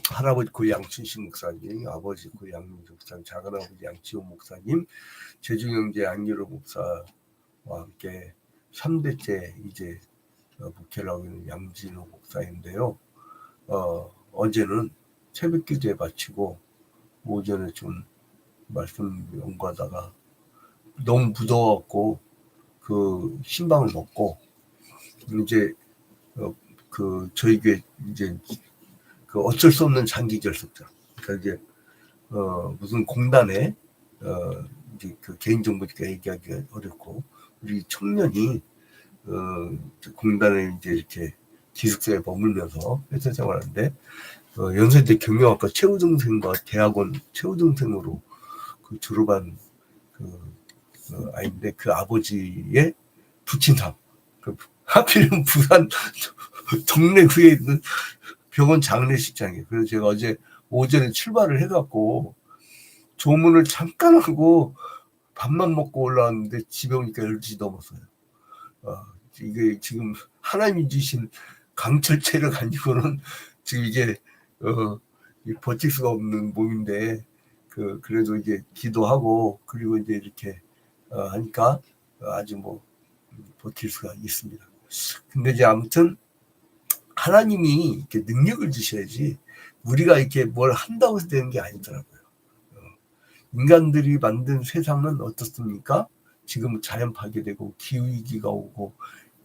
할아버지 고 양춘식 목사님, 아버지 고 양민주 목사님, 작은아버지 양치호 목사님, 제주형제 양유로 목사와 함께 3대째 이제 목회를 하고 있는 양진호 목사인데요. 어제는 새벽 기도에 마치고 오전에 좀 말씀 연구하다가 너무 무더웠고 그 신방을 먹고 이제 그 저희 교회 이제 그 어쩔 수 없는 장기 결석자. 그러니까 이제 무슨 공단에 이제 그 개인정보니까 얘기하기가 어렵고 우리 청년이 공단에 이제 이렇게 기숙사에 머물면서 회사 생활하는데 연세대 경영학과 최우등생과 대학원 최우등생으로 그 졸업한 그 아이인데 그 아버지의 부친상 그 하필이면 부산 동네 구에 있는 병원 장례식장이에요. 그래서 제가 어제 오전에 출발을 해갖고 조문을 잠깐 하고 밥만 먹고 올라왔는데 집에 오니까 12시 넘었어요. 이게 지금 하나님이 주신 강철체를 가지고는 지금 이게 버틸 수가 없는 몸인데 그래도 이제 기도하고 그리고 이제 이렇게 하니까 아주 뭐 버틸 수가 있습니다. 근데 이제 아무튼 하나님이 이렇게 능력을 주셔야지 우리가 이렇게 뭘 한다고 해서 되는 게 아니더라고요. 인간들이 만든 세상은 어떻습니까? 지금 자연 파괴되고 기후위기가 오고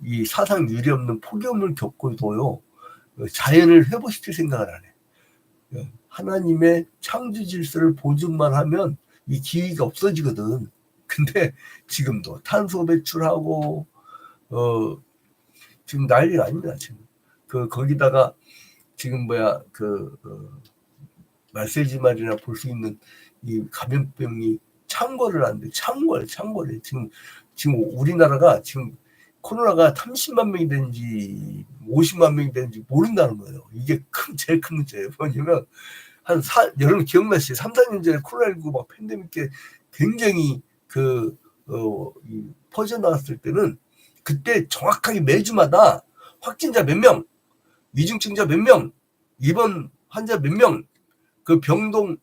이 사상 유례 없는 폭염을 겪고도요 자연을 회복시킬 생각을 안 해. 하나님의 창조 질서를 보증만 하면 이 기후가 없어지거든. 근데 지금도 탄소 배출하고 지금 난리가 아닙니다. 지금 거기다가 지금 말세지 말이나 볼 수 있는 이 감염병이 창궐을 하는데 창궐에 지금 우리나라가 지금 코로나가 30만 명이 되는지 50만 명이 되는지 모른다는 거예요. 이게 제일 큰 문제예요. 뭐냐면 여러분 기억나시죠? 3, 4년 전에 코로나19 막 팬데믹 때 굉장히 퍼져나갔을 때는 그때 정확하게 매주마다 확진자 몇 명, 위중증자 몇 명, 입원 환자 몇 명, 그 병동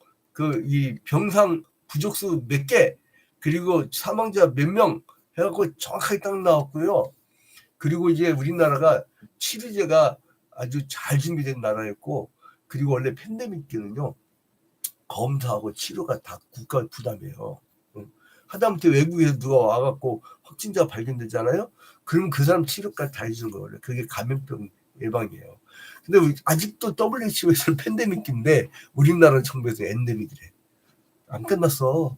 이 병상 부족수 몇 개, 그리고 사망자 몇 명 해갖고 정확하게 딱 나왔고요. 그리고 이제 우리나라가 치료제가 아주 잘 준비된 나라였고, 그리고 원래 팬데믹 때는요 검사하고 치료가 다 국가 부담이에요. 하다못해 외국에서 누가 와갖고 확진자가 발견되잖아요. 그러면 그 사람 치료까지 다 해주는 거예요. 그게 감염병 예방이에요. 근데 아직도 WHO에서는 팬데믹인데 우리나라 정부에서 엔데믹이래. 안 끝났어.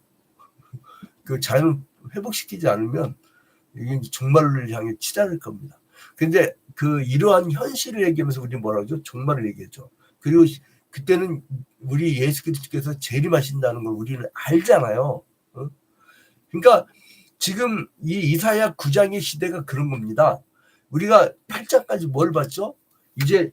그 자연 회복시키지 않으면 이게 종말을 향해 치달을 겁니다. 근데 이러한 현실을 얘기하면서 우리 뭐라 그러죠? 종말을 얘기했죠. 그리고 그때는 우리 예수 그리스도께서 재림하신다는 걸 우리는 알잖아요. 그러니까 지금 이 이사야 9장의 시대가 그런 겁니다. 우리가 8장까지 뭘 봤죠? 이제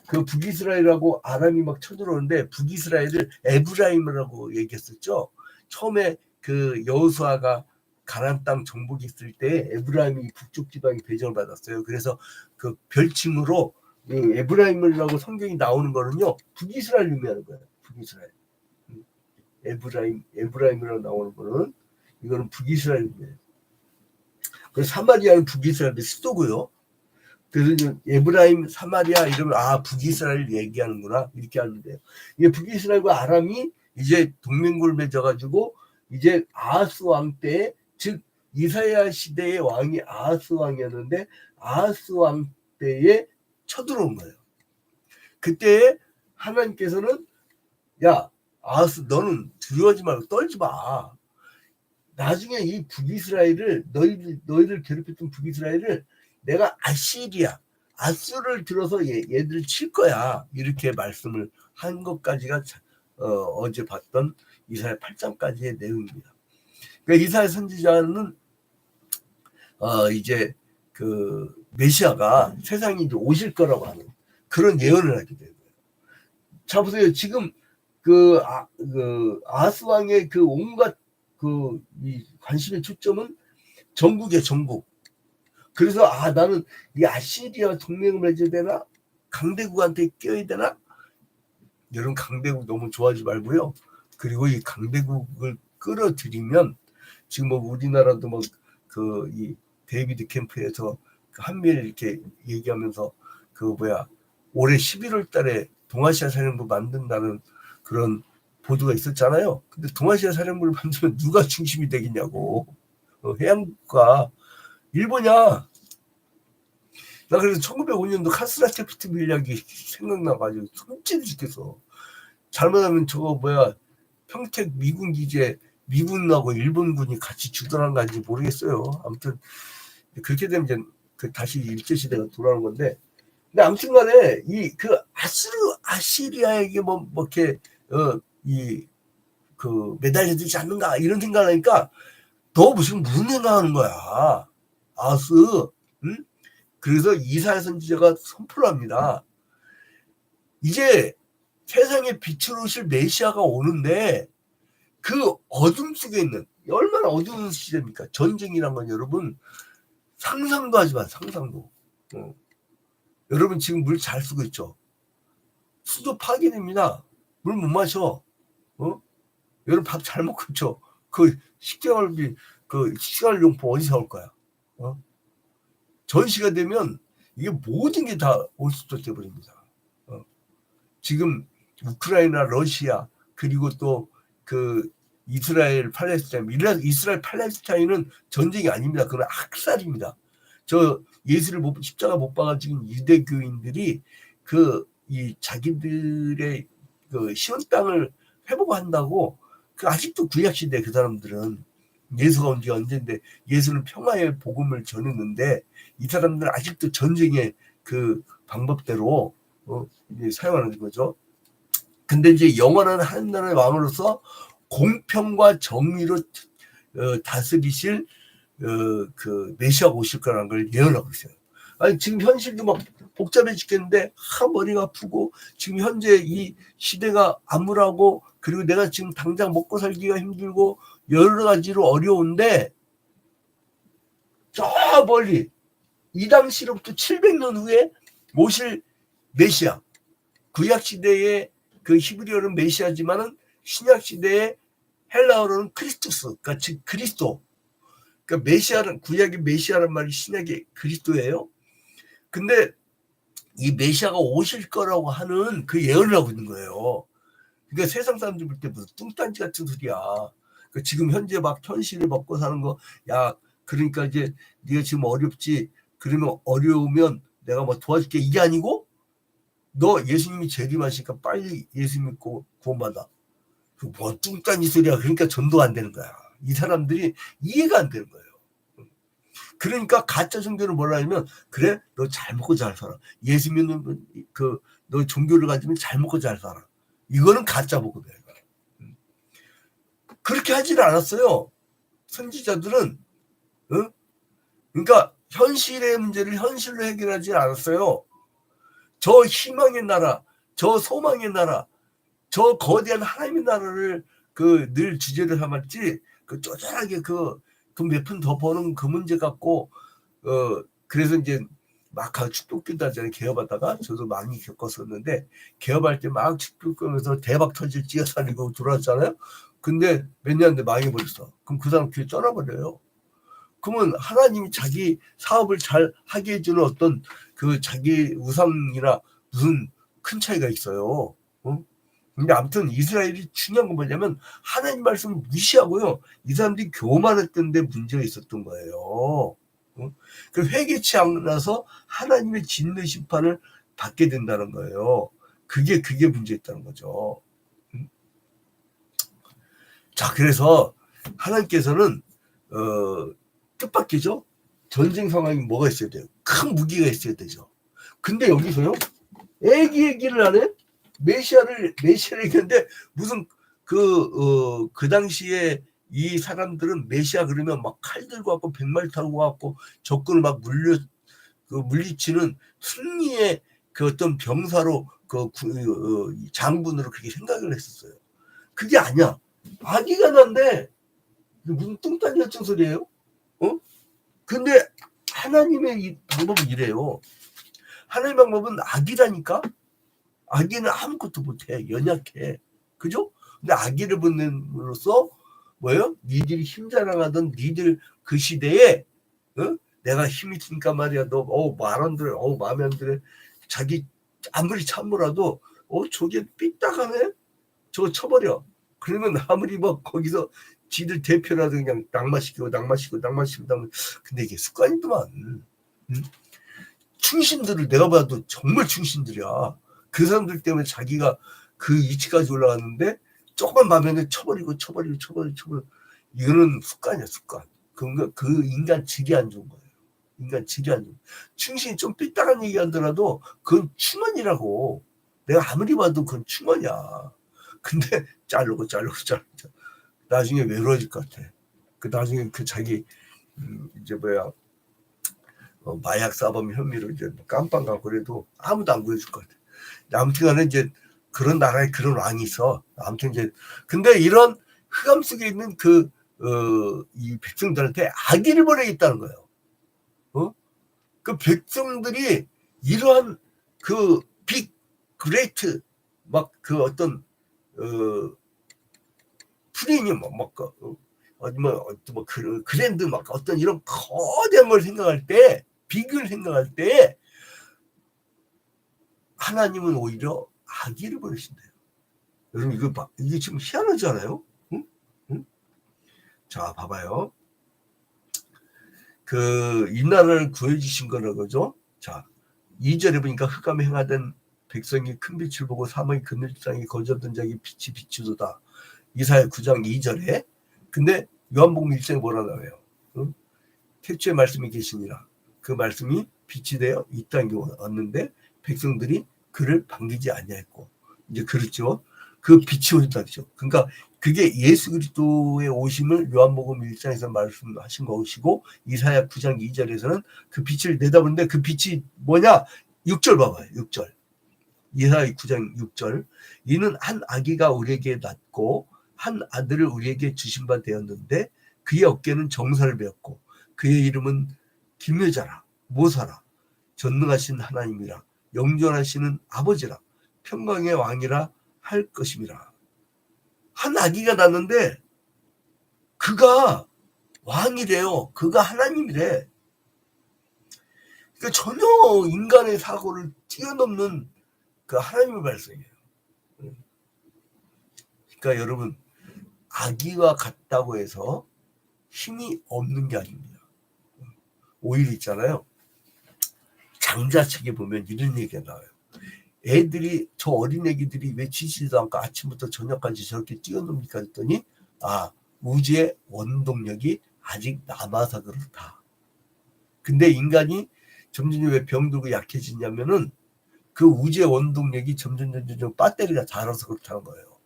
그 북이스라엘하고 아람이 막 쳐들어오는데 북이스라엘을 에브라임이라고 얘기했었죠. 처음에 그 여호수아가 가나안 땅 정복이 있을 때 에브라임이 북쪽 지방에 배정을 받았어요. 그래서 그 별칭으로 에브라임이라고 성경이 나오는 거는요 북이스라엘 의미하는 거예요. 북이스라엘. 에브라임이라고 나오는 거는 이거는 북이스라엘 의미예요. 그래서 사마리아는 북이스라엘의 수도고요. 그래서 에브라임, 사마리아 이러면 북이스라엘 얘기하는구나 이렇게 하는데요. 이게 북이스라엘과 아람이 이제 동맹국을 맺어가지고 이제 아하스 왕 때, 즉 이사야 시대의 왕이 아하스 왕이었는데 아하스 왕 때에 쳐들어온 거예요. 그때 하나님께서는 야 아하스 너는 두려워하지 말고 떨지 마. 나중에 이 북이스라엘을 너희들 괴롭혔던 북이스라엘을 내가 아수를 들어서 얘들을 칠 거야. 이렇게 말씀을 한 것까지가 어제 봤던 이사야 8장까지의 내용입니다. 그러니까 이사야 선지자는 이제 그 메시아가 세상에 이제 오실 거라고 하는 그런 예언을 하게 되는 거예요. 자 보세요. 지금 아하스 왕의 온갖 이 관심의 초점은 전국이야, 전국. 그래서 나는 이 아시리아 동맹을 맺어야 되나? 강대국한테 끼어야 되나? 여러분 강대국 너무 좋아하지 말고요. 그리고 이 강대국을 끌어들이면 지금 뭐 우리나라도 뭐 그 이 데이비드 캠프에서 그 한미일 이렇게 얘기하면서 그 뭐야 올해 11월 달에 동아시아 사령부 만든다는 그런 보도가 있었잖아요. 근데 동아시아 사령부를 만들면 누가 중심이 되겠냐고. 해양국가 일본이야. 나 그래서 1905년도 카스라테프트 밀약이 생각나가지고 손찌르 죽겠어. 잘못하면 저거 뭐야 평택 미군 기지에 미군하고 일본군이 같이 주둔한 건지 모르겠어요. 아무튼 그렇게 되면 이제 그 다시 일제시대가 돌아오는 건데, 근데 아무튼간에 이 그 아시리아에게 뭐 이렇게 이 그 매달려들지 않는가 이런 생각하니까 너 무슨 생각하는 거야 아스. 응? 그래서 이사야 선지자가 선포를 합니다. 이제 세상에 빛으로 오실 메시아가 오는데 그 어둠 속에 있는 얼마나 어두운 시대입니까? 전쟁이란 건 여러분 상상도 하지 마. 상상도. 여러분 지금 물 잘 쓰고 있죠? 수도 파괴됩니다. 물 못 마셔. 여러분 밥 잘 먹고 있죠? 그 식생활비 그 식생활용품 어디서 올 거야? 전시가 되면 이게 모든 게 다 올 수도 돼버립니다. 지금 우크라이나, 러시아 그리고 또 그 이스라엘, 팔레스타인, 이스라엘, 팔레스타인은 전쟁이 아닙니다. 그건 학살입니다. 저 예수를 십자가 못 박아 지금 유대교인들이 그 이 자기들의 그 시온 땅을 회복한다고 그 아직도 구약 시대 그 사람들은 예수가 온 지 언젠데 예수는 평화의 복음을 전했는데 이 사람들은 아직도 전쟁의 그 방법대로 사용하는 거죠. 근데 이제 영원한 한 나라의 왕으로서 공평과 정의로 다스리실 그 메시아가 오실 거라는 걸 예언하고 있어요. 아니 지금 현실도 막 복잡해지겠는데 머리가 아프고 지금 현재 이 시대가 암울하고 그리고 내가 지금 당장 먹고 살기가 힘들고 여러 가지로 어려운데 저 멀리 이 당시로부터 700년 후에 오실 메시아, 구약 시대의 그 히브리어는 메시아지만은 신약 시대의 헬라어로는 크리스토스, 그러니까 즉 그리스도. 그러니까 메시아는 구약의 메시아란 말이 신약의 그리스도예요. 근데 이 메시아가 오실 거라고 하는 그 예언을 하고 있는 거예요. 그러니까 세상 사람들 볼 때 무슨 뚱딴지 같은 소리야. 그러니까 지금 현재 막 현실을 먹고 사는 거, 야, 그러니까 이제 네가 지금 어렵지. 그러면 어려우면 내가 뭐 도와줄게. 이게 아니고 너 예수님이 재림하시니까 빨리 예수 믿고 구원받아. 뭐 뚱딴지 소리야. 그러니까 전도가 안 되는 거야. 이 사람들이 이해가 안 되는 거예요. 그러니까 가짜 종교를 뭐라 하냐면 그래 너 잘 먹고 잘 살아. 예수 믿는 그 너 종교를 가지면 잘 먹고 잘 살아. 이거는 가짜 복음이에요. 그렇게 하지는 않았어요. 선지자들은 그러니까 현실의 문제를 현실로 해결하지 않았어요. 저 희망의 나라, 저 소망의 나라, 저 거대한 하나님의 나라를 그 늘 주제로 삼았지 그 쪼잔하게 그 돈 몇 푼 더 버는 그 문제 갖고 그래서 이제 막 축복기도 하잖아요. 개업하다가 저도 많이 겪었었는데 개업할 때 막 축복하면서 대박 터질 찌어살리고 돌아왔잖아요. 근데 몇 년 뒤에 망해버렸어. 그럼 그 사람 교회 떠나버려요. 그러면 하나님이 자기 사업을 잘 하게 해주는 어떤 그 자기 우상이나 무슨 큰 차이가 있어요. 근데 아무튼 이스라엘이 중요한 건 뭐냐면 하나님 말씀을 무시하고요. 이 사람들이 교만했던 데 문제가 있었던 거예요. 그 회개치 않아서 하나님의 진노 심판을 받게 된다는 거예요. 그게 문제였다는 거죠. 자, 그래서 하나님께서는 뜻밖이죠. 전쟁 상황이 뭐가 있어야 돼요? 큰 무기가 있어야 되죠. 근데 여기서요, 애기 얘기를 하네. 메시아를 얘기하는데 무슨 그 당시에 이 사람들은 메시아 그러면 막 칼 들고 갖고 백말 타고 갖고 적군을 막 물리치는 승리의 그 어떤 병사로 장군으로 그렇게 생각을 했었어요. 그게 아니야. 아기가 난데 무슨 뚱딴지 같은 소리예요? 근데 하나님의 이 방법은 이래요. 하나님의 방법은 악이라니까. 아기는 아무것도 못해. 연약해. 그죠? 근데 아기를 보냄으로써 뭐예요? 니들이 힘 자랑하던 니들 그 시대에 내가 힘이 있으니까 말이야. 너 말 안 들어. 마음에 안 들어. 자기 아무리 참으라도 저게 삐딱하네. 저거 쳐버려. 그러면 아무리 뭐 거기서 지들 대표라도 그냥 낙마시키고. 근데 이게 습관이더만. 충신들을 내가 봐도 정말 충신들이야. 그 사람들 때문에 자기가 그 위치까지 올라갔는데 조금만 마음에 쳐버리고. 이거는 습관이야, 습관. 그 인간 질이 안 좋은 거예요. 인간 질이 안 좋은 거예요. 충신이 좀 삐딱한 얘기 하더라도 그건 충원이라고. 내가 아무리 봐도 그건 충원이야. 근데 자르고 나중에 외로워질 것 같아. 나중에 자기 이제 마약 사범 혐의로 이제 깜빵 가고 그래도 아무도 안 구해줄 것 같아. 아무튼간에 이제 그런 나라에 그런 왕이 있어. 아무튼 이제 근데 이런 흑암 속에 있는 이 백성들한테 아기를 보내겠다는 거예요. 그 백성들이 이러한 빅 그레이트 막 어떤 프리미엄 그랜드 막 어떤 이런 거대한 걸 생각할 때 빅을 생각할 때 하나님은 오히려 아기를 보내신대요. 여러분 이게 지금 희한하지 않아요? 응? 자 봐봐요. 이 나라를 구해주신 거라 그죠? 자 2절에 보니까 흑암에 행하던 백성이 큰 빛을 보고 사망의 그늘 땅에 거주하던 자에게 빛이 비추도다. 이사야 9장 2절에. 근데 요한복음 1장에 뭐라 나와요? 태초에 말씀이 계시니라. 그 말씀이 빛이 되어 이 땅에 왔는데 백성들이 그를 반기지 아니하였고. 이제 그렇죠. 그 빛이 오셨다죠. 그러니까 그게 예수 그리스도의 오심을 요한복음 1장에서 말씀하신 것이고 이사야 9장 2절에서는 그 빛을 내다보는데 그 빛이 뭐냐? 6절 봐봐요. 6절. 이사야 9장 6절. 이는 한 아기가 우리에게 낳고 한 아들을 우리에게 주신 바 되었는데 그의 어깨는 정사를 베었고 그의 이름은 기묘자라 모사라 전능하신 하나님이라 영존하시는 아버지라 평강의 왕이라 할 것임이라. 한 아기가 낳는데 그가 왕이래요. 그가 하나님이래. 그러니까 전혀 인간의 사고를 뛰어넘는 그 하나님의 발성이에요. 그러니까 여러분 아기와 같다고 해서 힘이 없는 게 아닙니다. 오히려 있잖아요. 장자책에 보면 이런 얘기가 나와요. 저 어린 애기들이 왜 지지도 않고 아침부터 저녁까지 저렇게 뛰어놉니까 했더니 우주의 원동력이 아직 남아서 그렇다. 근데 인간이 점점 왜 병들고 약해지냐면은 그 우주의 원동력이 점점 배터리가 닳아서 그렇다는 거예요.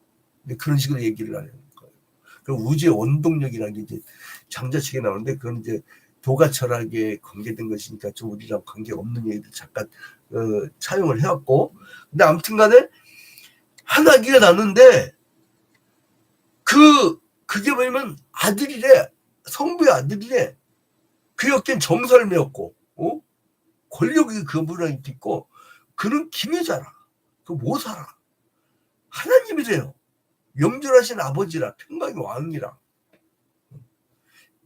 근데 그런 식으로 얘기를 하는 거예요. 그 우주의 원동력이라는 게 이제 장자책에 나오는데 그건 이제 도가 철학에 관계된 것이니까 좀 우리랑 관계 없는 얘기들 잠깐 차용을 해왔고. 근데 아무튼간에 한 아기가 낳는데 그게 뭐냐면 아들이래. 성부의 아들이래. 그 어깨는 정사를 메었고 권력이 그분에 있고 그는 기묘자라. 그 모사라. 하나님이래요. 영존하신 아버지라. 평강의 왕이라.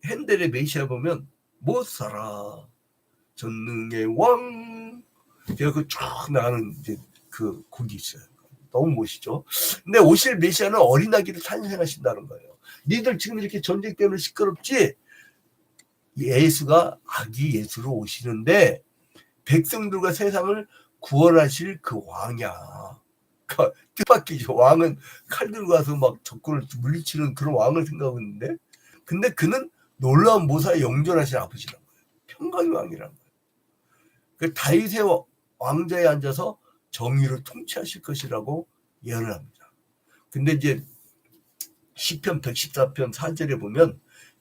핸델의 메시아 보면 모사라 전능의 왕 제가 쫙 나가는 이제 그 곡이 있어요. 너무 멋있죠. 근데 오실 메시아는 어린 아기를 탄생하신다는 거예요. 니들 지금 이렇게 전쟁 때문에 시끄럽지? 예수가 아기 예수로 오시는데 백성들과 세상을 구원하실 그 왕이야. 그러니까 뜻밖이죠. 왕은 칼 들고 가서 막 적군을 물리치는 그런 왕을 생각하고 있는데 근데 그는 놀라운 모사의 영존하신 아버지란 거예요. 평강의 왕이란 거예요. 그 다윗의 왕자에 앉아서 정의로 통치하실 것이라고 예언을 합니다. 근데 이제 시편 114편 4절에 보면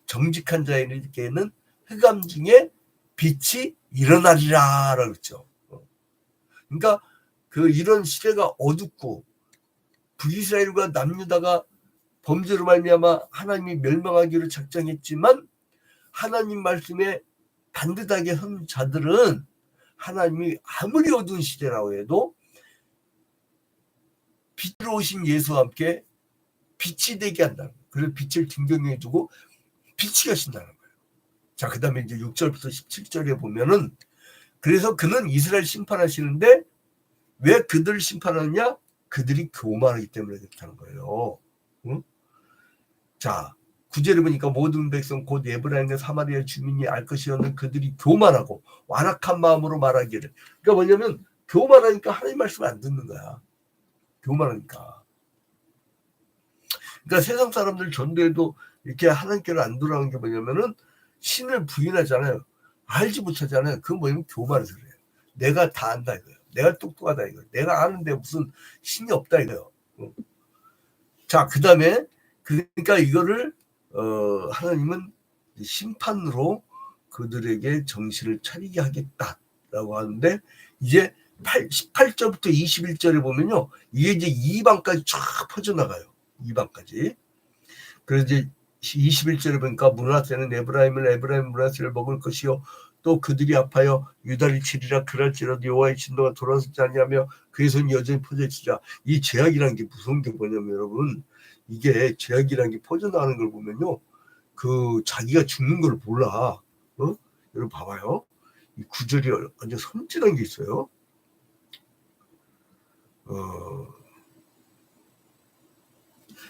정직한 자에게는 흑암 중에 빛이 일어나리라 라고 했죠. 그러니까 이런 시대가 어둡고 북이스라엘과 남유다가 범죄로 말미암아 하나님이 멸망하기로 작정했지만 하나님 말씀에 반듯하게 선 자들은 하나님이 아무리 어두운 시대라고 해도 빛으로 오신 예수와 함께 빛이 되게 한다는 거예요. 그래서 빛을 등경해 주고 빛이 하신다는 거예요. 자, 그 다음에 이제 6절부터 17절에 보면은 그래서 그는 이스라엘 심판하시는데 왜 그들을 심판하느냐? 그들이 교만하기 때문에 그렇다는 거예요. 응? 자, 9절에 보니까 모든 백성 곧 에브라임과 사마리아 주민이 알 것이었는 그들이 교만하고 완악한 마음으로 말하기를. 그러니까 뭐냐면 교만하니까 하나님 말씀을 안 듣는 거야. 교만하니까. 그러니까 세상 사람들 전도해도 이렇게 하나님께로 안 돌아오는 게 뭐냐면은 신을 부인하잖아요. 알지 못하잖아요. 그건 뭐냐면 교만해서 그래요. 내가 다 안다 이거예요. 내가 똑똑하다 이거예요. 내가 아는데 무슨 신이 없다 이거예요. 자, 그 다음에 그러니까 이거를 하나님은 심판으로 그들에게 정신을 차리게 하겠다라고 하는데 이제 18절부터 21절에 보면요. 이게 이제 이방까지 쫙 퍼져나가요. 이방까지. 그래서 이제 21절에 보니까 므낫세는 에브라임 므낫세를 먹을 것이요 또 그들이 아파요 유다를 치리라. 그럴지라도 여호와의 진노가 돌아서지 아니하며 그의 손이 여전히 퍼져 있으리라. 이 죄악이라는 게 무서운 게 뭐냐면 여러분 이게 죄악이라는 게 퍼져나가는 걸 보면요 그 자기가 죽는 걸 몰라. 여러분 봐봐요. 이 구절이 완전 섬찟한 게 있어요.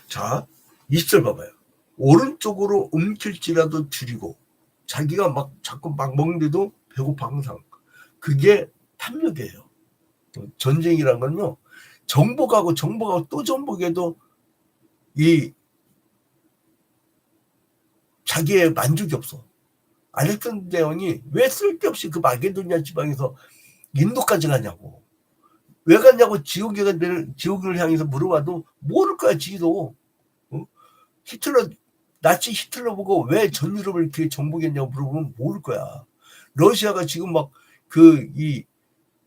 자 20절 봐봐요. 오른쪽으로 움킬지라도 줄이고 자기가 막 자꾸 막 먹는데도 배고파 항상. 그게 탐욕이에요. 전쟁이란 건요. 정복하고 또 정복해도 이 자기의 만족이 없어. 알렉산더 대왕이 왜 쓸데없이 그 마게도니아 지방에서 인도까지 가냐고. 왜 갔냐고 지옥을 향해서 물어봐도 모를 거야 지도. 나치 히틀러 보고 왜 전 유럽을 이렇게 정복했냐고 물어보면 모를 거야. 러시아가 지금 막 이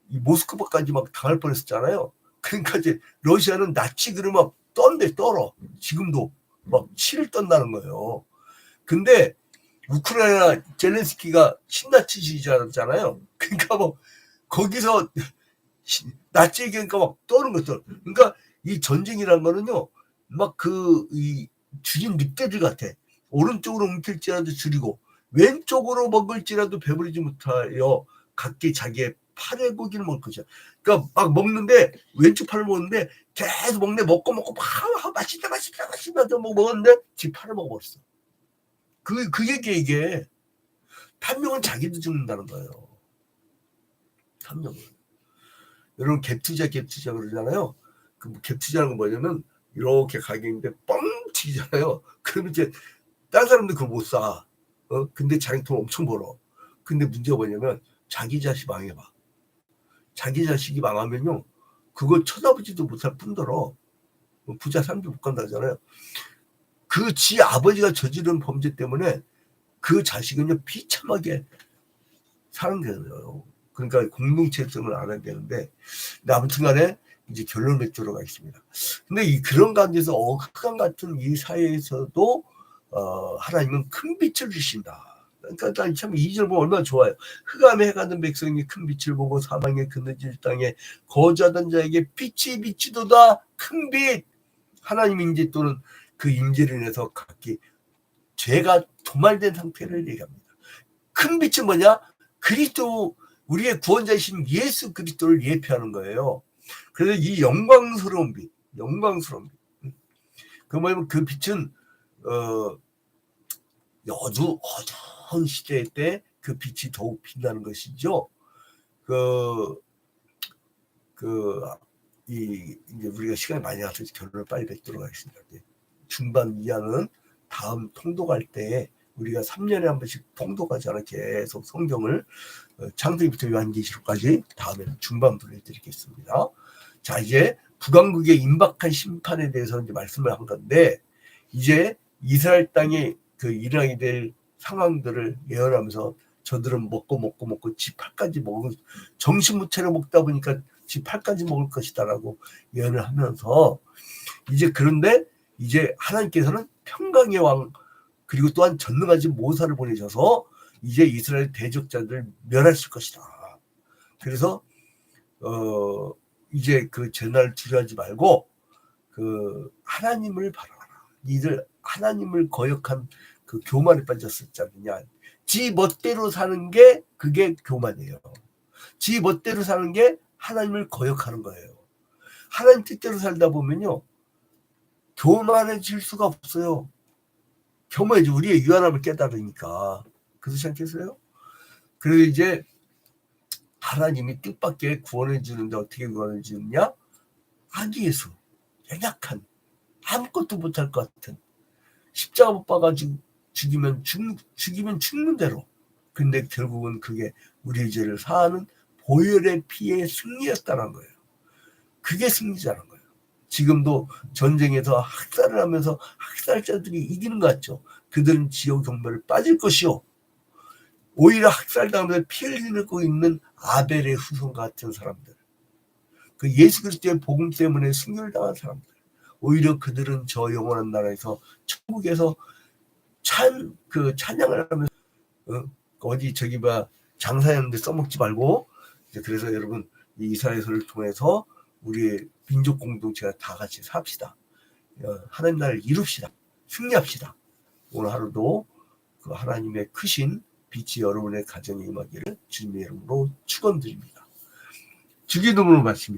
모스크바까지 막 당할 뻔했었잖아요. 그러니까 이제 러시아는 나치 그러면 떨어. 지금도 막 치를 떤다는 거예요. 근데 우크라이나 젤렌스키가 신나치주의자잖아요. 그러니까 뭐 거기서 나치 얘기하니까 막 떠는 것들. 그러니까 이 전쟁이란 거는요, 막 이 줄인 늑대들 같아. 오른쪽으로 움킬지라도 줄이고 왼쪽으로 먹을지라도 배부르지 못하여 각기 자기의 팔의 고기를 먹을 것이야. 그러니까 막 먹는데 왼쪽 팔을 먹는데 계속 먹고 막 맛있다 먹었는데 지 팔을 먹어버렸어. 그 얘기야 이게. 탐욕은 자기도 죽는다는 거예요. 탐욕은. 여러분 갭투자 그러잖아요. 그 갭투자는 뭐냐면 이렇게 가격인데 뻥 튀잖아요. 그러면 이제 다른 사람들 그걸 못 사. 근데 자기 돈 엄청 벌어. 근데 문제가 뭐냐면 자기 자식 망해봐. 자기 자식이 망하면요. 그걸 쳐다보지도 못할 뿐더러 부자 사람도 못 간다잖아요. 그 지 아버지가 저지른 범죄 때문에 그 자식은요 비참하게 사는 거예요. 그러니까 공동체성을 알아야 되는데 아무튼 간에 이제 결론을 맺도록 하겠습니다. 근데 그런 가운데서 흑암 같은 이 사회에서도 하나님은 큰 빛을 주신다. 그러니까 참 2절 보면 얼마나 좋아요. 흑암에 해가는 백성이 큰 빛을 보고 사망의 그늘진 땅에 거주하던 자에게 빛이 비치도다. 큰 빛. 하나님 임재 또는 그 임재를 인해서 각기 죄가 도말된 상태를 얘기합니다. 큰 빛은 뭐냐? 그리스도 우리의 구원자이신 예수 그리스도를 예표하는 거예요. 그래서 이 영광스러운 빛. 그 뭐냐면 그 빛은 어두운 시대 때 그 빛이 더욱 빛나는 것이죠. 이제 우리가 시간이 많이 나서 결론을 빨리 맺도록 하겠습니다. 중반 이하는 다음 통독할 때 우리가 3년에 한 번씩 통독하잖아. 계속 성경을 창세기부터 요한계시록까지 다음에 중반부를 해드리겠습니다. 자, 이제 북왕국의 임박한 심판에 대해서 이제 말씀을 한 건데 이제 이스라엘 땅에 그 일어나게 될 상황들을 예언하면서 저들은 먹고 지 팔까지 먹은 정신 못 차려 먹다 보니까 지 팔까지 먹을 것이다라고 예언을 하면서 이제 그런데 이제 하나님께서는 평강의 왕 그리고 또한 전능하신 모사를 보내셔서 이제 이스라엘 대적자들을 멸하실 것이다. 그래서 이제 그 재난을 두려워하지 말고 그 하나님을 바라라. 이들 하나님을 거역한 그 교만에 빠졌을 자느냐. 지 멋대로 사는 게 그게 교만이에요. 지 멋대로 사는 게 하나님을 거역하는 거예요. 하나님 뜻대로 살다 보면요, 교만해질 수가 없어요. 교만해지 우리의 유한함을 깨달으니까. 그렇지 않겠어요? 그래서 이제 하나님이 뜻밖의 구원해 주는데 어떻게 구원해 주느냐? 아기 예수, 연약한, 아무것도 못할 것 같은, 십자가 못 박아가지고 죽이면 죽는 대로. 근데 결국은 그게 우리의 죄를 사하는 보혈의 피의 승리였다는 거예요. 그게 승리자는 거예요. 지금도 전쟁에서 학살을 하면서 학살자들이 이기는 것 같죠. 그들은 지옥 경멸을 빠질 것이요, 오히려 학살당하면서 피 흘리고 있는 아벨의 후손 같은 사람들, 그 예수 그리스도의 복음 때문에 승리를 당한 사람들, 오히려 그들은 저 영원한 나라에서 천국에서 찬양을 하면서 어디 저기 장사였는데 써먹지 말고. 그래서 여러분, 이 이사야서를 통해서 우리의 민족 공동체가 다 같이 삽시다. 하나님 나라를 이룹시다. 승리합시다. 오늘 하루도 그 하나님의 크신 빛이 여러분의 가정에 임하기를 주님의 이름으로 축원드립니다. 주기도문을 마칩니다.